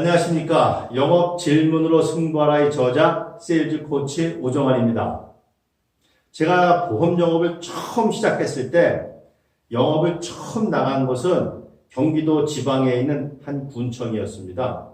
안녕하십니까. 영업 질문으로 승부하라의 저자 세일즈 코치 오정환입니다. 제가 보험 영업을 처음 시작했을 때 영업을 처음 나간 곳은 경기도 지방에 있는 한 군청이었습니다.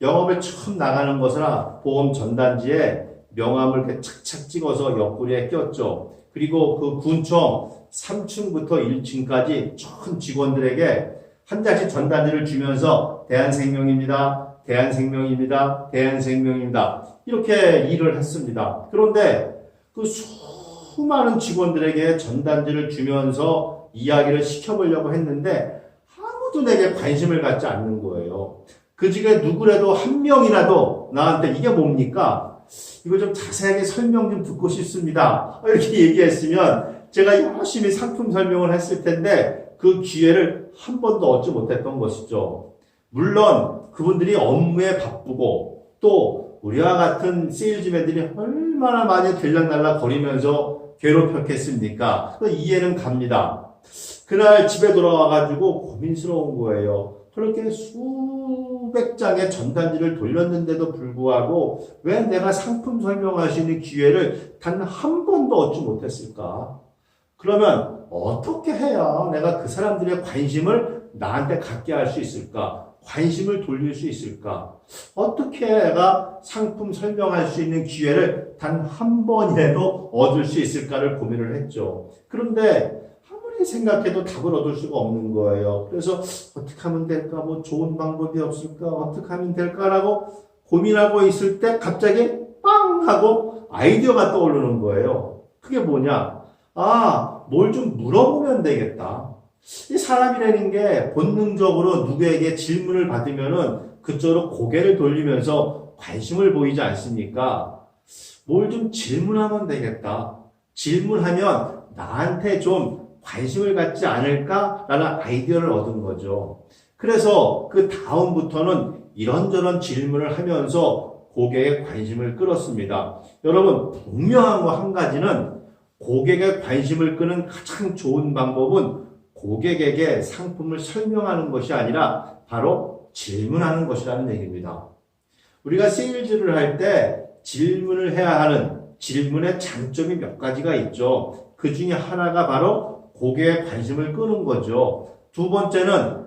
영업을 처음 나가는 것이라 보험 전단지에 명함을 이렇게 착착 찍어서 옆구리에 꼈죠. 그리고 그 군청 3층부터 1층까지 전 직원들에게 한 장씩 전단지를 주면서 대한생명입니다. 대한생명입니다. 대한생명입니다. 이렇게 일을 했습니다. 그런데 그 수많은 직원들에게 전단지를 주면서 이야기를 시켜보려고 했는데 아무도 내게 관심을 갖지 않는 거예요. 그 중에 누구라도 한 명이라도 나한테 이게 뭡니까? 이거 좀 자세하게 설명 좀 듣고 싶습니다. 이렇게 얘기했으면 제가 열심히 상품 설명을 했을 텐데 그 기회를 한 번도 얻지 못했던 것이죠. 물론 그분들이 업무에 바쁘고 또 우리와 같은 세일즈맨들이 얼마나 많이 들락날락 거리면서 괴롭혔겠습니까? 이해는 갑니다. 그날 집에 돌아와가지고 고민스러운 거예요. 그렇게 수백 장의 전단지를 돌렸는데도 불구하고 왜 내가 상품 설명할 수 있는 기회를 단 한 번도 얻지 못했을까? 그러면 어떻게 해야 내가 그 사람들의 관심을 나한테 갖게 할 수 있을까? 관심을 돌릴 수 있을까? 어떻게 내가 상품 설명할 수 있는 기회를 단 한 번이라도 얻을 수 있을까를 고민을 했죠. 그런데 아무리 생각해도 답을 얻을 수가 없는 거예요. 그래서 어떻게 하면 될까? 뭐 좋은 방법이 없을까? 어떻게 하면 될까라고 고민하고 있을 때 갑자기 빵! 하고 아이디어가 떠오르는 거예요. 그게 뭐냐? 뭘 좀 물어보면 되겠다. 이 사람이라는 게 본능적으로 누구에게 질문을 받으면은 그쪽으로 고개를 돌리면서 관심을 보이지 않습니까? 뭘 좀 질문하면 되겠다. 질문하면 나한테 좀 관심을 갖지 않을까라는 아이디어를 얻은 거죠. 그래서 그 다음부터는 이런저런 질문을 하면서 고객의 관심을 끌었습니다. 여러분, 분명한 거 한 가지는 고객의 관심을 끄는 가장 좋은 방법은 고객에게 상품을 설명하는 것이 아니라 바로 질문하는 것이라는 얘기입니다. 우리가 세일즈를 할 때 질문을 해야 하는 질문의 장점이 몇 가지가 있죠. 그 중에 하나가 바로 고객의 관심을 끄는 거죠. 두 번째는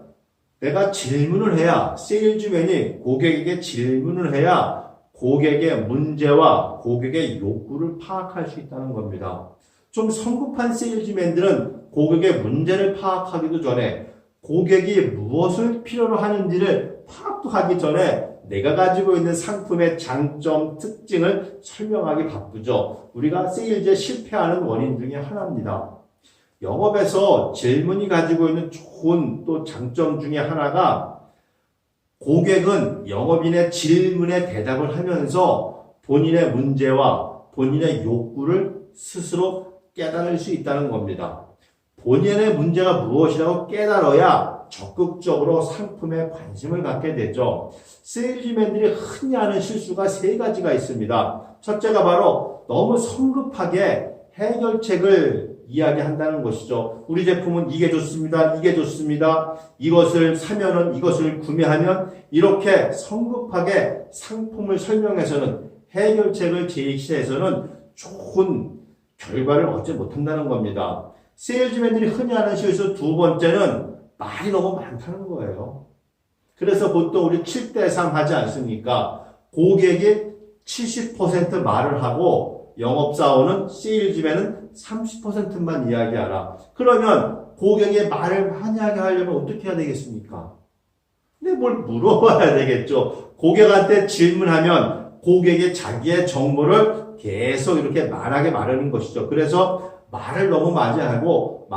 내가 질문을 해야 세일즈맨이 고객에게 질문을 해야 고객의 문제와 고객의 욕구를 파악할 수 있다는 겁니다. 좀 성급한 세일즈맨들은 고객의 문제를 파악하기도 전에 고객이 무엇을 필요로 하는지를 파악도 하기 전에 내가 가지고 있는 상품의 장점, 특징을 설명하기 바쁘죠. 우리가 세일즈에 실패하는 원인 중에 하나입니다. 영업에서 질문이 가지고 있는 좋은 또 장점 중에 하나가 고객은 영업인의 질문에 대답을 하면서 본인의 문제와 본인의 욕구를 스스로 깨달을 수 있다는 겁니다. 본인의 문제가 무엇이라고 깨달아야 적극적으로 상품에 관심을 갖게 되죠. 세일즈맨들이 흔히 하는 실수가 세 가지가 있습니다. 첫째가 바로 너무 성급하게 해결책을 이야기한다는 것이죠. 우리 제품은 이게 좋습니다. 이게 좋습니다. 이것을 사면은 이것을 구매하면 이렇게 성급하게 상품을 설명해서는 해결책을 제시해서는 좋은 결과를 얻지 못한다는 겁니다. 세일즈맨들이 흔히 하는 실수 두 번째는 말이 너무 많다는 거예요. 그래서 보통 우리 7대3 하지 않습니까? 고객이 70% 말을 하고 영업사원은 세일즈맨은 30%만 이야기하라. 그러면 고객의 말을 많이 하게 하려면 어떻게 해야 되겠습니까? 근데 뭘 물어봐야 되겠죠. 고객한테 질문하면 고객이 자기의 정보를 계속 이렇게 말하게 마련인 것이죠. 그래서 말을 너무 많이 하고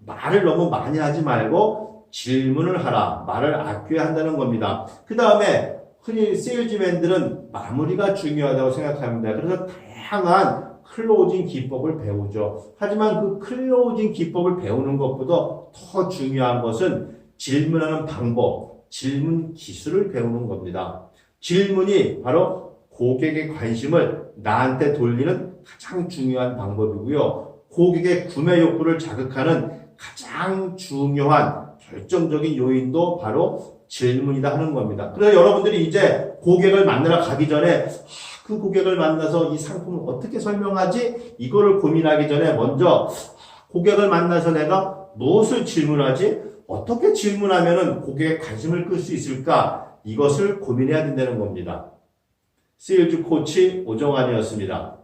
말을 너무 많이 하지 말고 질문을 하라. 말을 아껴야 한다는 겁니다. 그 다음에 흔히 세일즈맨들은 마무리가 중요하다고 생각합니다. 그래서 다양한 클로징 기법을 배우죠. 하지만 그 클로징 기법을 배우는 것보다 더 중요한 것은 질문하는 방법, 질문 기술을 배우는 겁니다. 질문이 바로 고객의 관심을 나한테 돌리는 가장 중요한 방법이고요. 고객의 구매 욕구를 자극하는 가장 중요한 결정적인 요인도 바로 질문이다 하는 겁니다. 그래서 여러분들이 이제 고객을 만나러 가기 전에 그 고객을 만나서 이 상품을 어떻게 설명하지? 이거를 고민하기 전에 먼저 고객을 만나서 내가 무엇을 질문하지? 어떻게 질문하면 고객의 관심을 끌 수 있을까? 이것을 고민해야 된다는 겁니다. 세일즈 코치 오정환이었습니다.